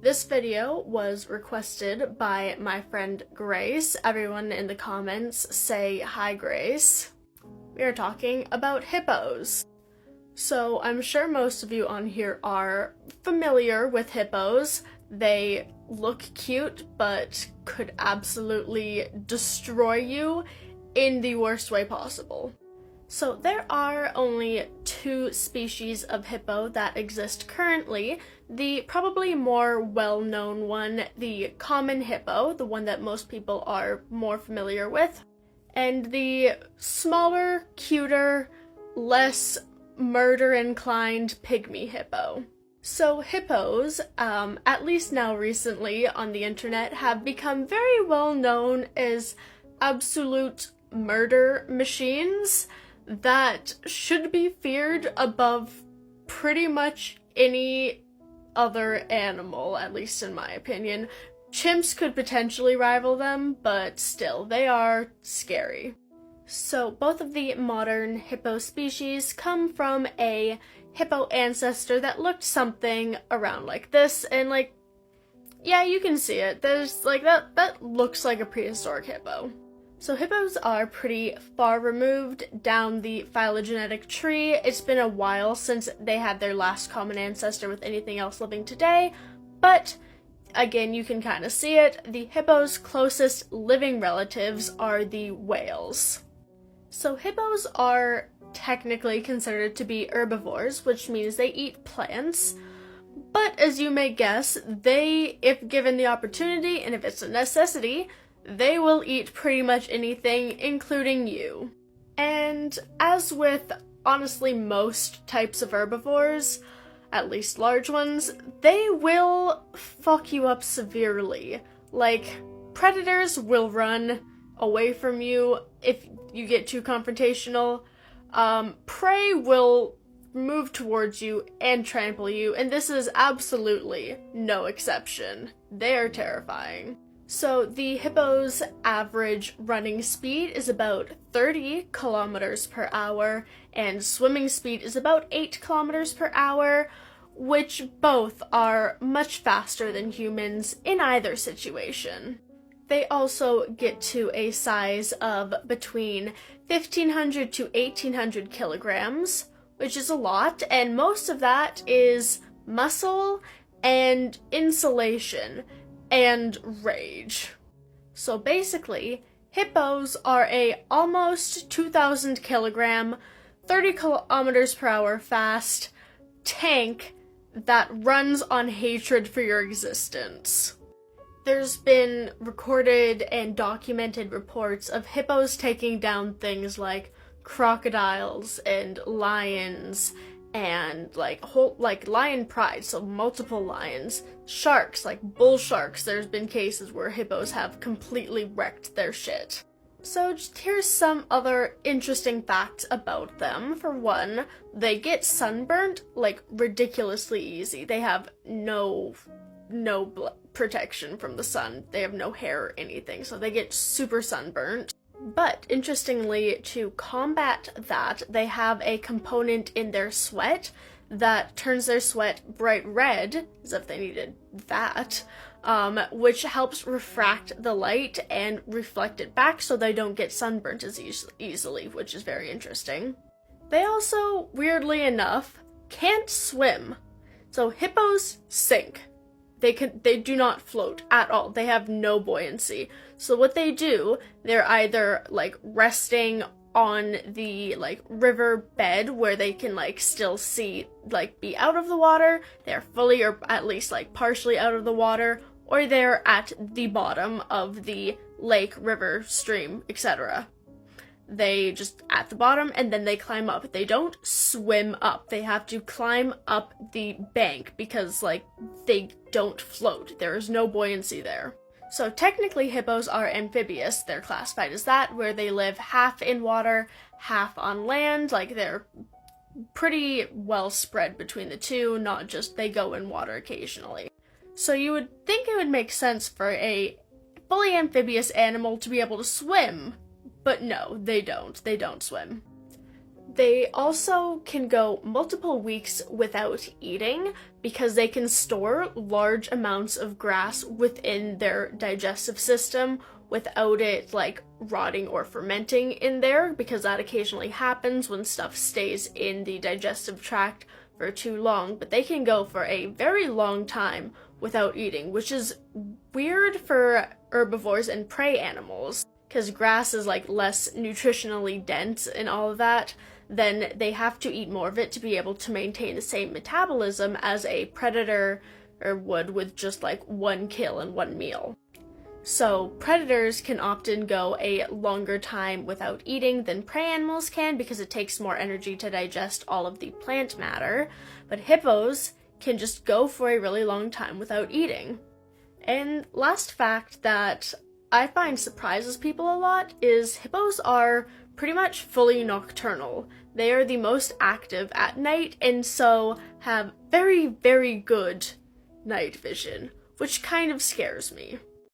This video was requested by my friend Grace. Everyone in the comments say hi, Grace. We are talking about hippos. So I'm sure most of you on here are familiar with hippos. They look cute, but could absolutely destroy you in the worst way possible. So there are only two species of hippo that exist currently. The probably more well-known one, the common hippo, the one that most people are more familiar with, and the smaller, cuter, less murder-inclined pygmy hippo. So hippos, at least now recently on the internet, have become very well known as absolute murder machines that should be feared above pretty much any other animal, at least in my opinion. Chimps could potentially rival them, but still, they are scary. So both of the modern hippo species come from a hippo ancestor that looked something around like this, and yeah, you can see it. There's that looks like a prehistoric hippo. So hippos are pretty far removed down the phylogenetic tree. It's been a while since they had their last common ancestor with anything else living today, but again, you can kind of see it. The hippo's closest living relatives are the whales. So hippos are technically considered to be herbivores, which means they eat plants. But as you may guess, they, if given the opportunity and if it's a necessity, they will eat pretty much anything, including you. And as with honestly most types of herbivores, at least large ones, they will fuck you up severely. Like, predators will run away from you if you get too confrontational. Prey will move towards you and trample you, and this is absolutely no exception. They are terrifying. So the hippo's average running speed is about 30 kilometers per hour, and swimming speed is about 8 kilometers per hour, which both are much faster than humans in either situation. They also get to a size of between 1,500 to 1,800 kilograms, which is a lot, and most of that is muscle and insulation and rage. So basically, hippos are a almost 2,000 kilogram, 30 kilometers per hour fast tank that runs on hatred for your existence. There's been recorded and documented reports of hippos taking down things like crocodiles and lions and lion pride, so multiple lions, sharks, like bull sharks. There's been cases where hippos have completely wrecked their shit. So just here's some other interesting facts about them. For one, they get sunburnt like ridiculously easy. They have no protection from the sun. They have no hair or anything, so they get super sunburnt. But interestingly, to combat that, they have a component in their sweat that turns their sweat bright red, as if they needed that, which helps refract the light and reflect it back so they don't get sunburnt as easily, which is very interesting. They also, weirdly enough, can't swim. So hippos sink. They do not float at all. They have no buoyancy. So what they do, they're either resting on the river bed where they can still see, be out of the water. They're fully or at least partially out of the water, or they're at the bottom of the lake, river, stream, etc. They just at the bottom and then they climb up. They don't swim up. They have to climb up the bank because they don't float. There is no buoyancy there. So technically hippos are amphibious. They're classified as that, where they live half in water, half on land. They're pretty well spread between the two, not just they go in water occasionally. So you would think it would make sense for a fully amphibious animal to be able to swim, but no, they don't. They don't swim. They also can go multiple weeks without eating because they can store large amounts of grass within their digestive system without it like rotting or fermenting in there, because that occasionally happens when stuff stays in the digestive tract for too long. But they can go for a very long time without eating, which is weird for herbivores and prey animals, because grass is like less nutritionally dense and all of that. Then they have to eat more of it to be able to maintain the same metabolism as a predator or would with just like one kill and one meal. So predators can often go a longer time without eating than prey animals can because it takes more energy to digest all of the plant matter, but hippos can just go for a really long time without eating. And last fact that I find surprises people a lot is hippos are pretty much fully nocturnal. They are the most active at night and so have very, very good night vision, which kind of scares me.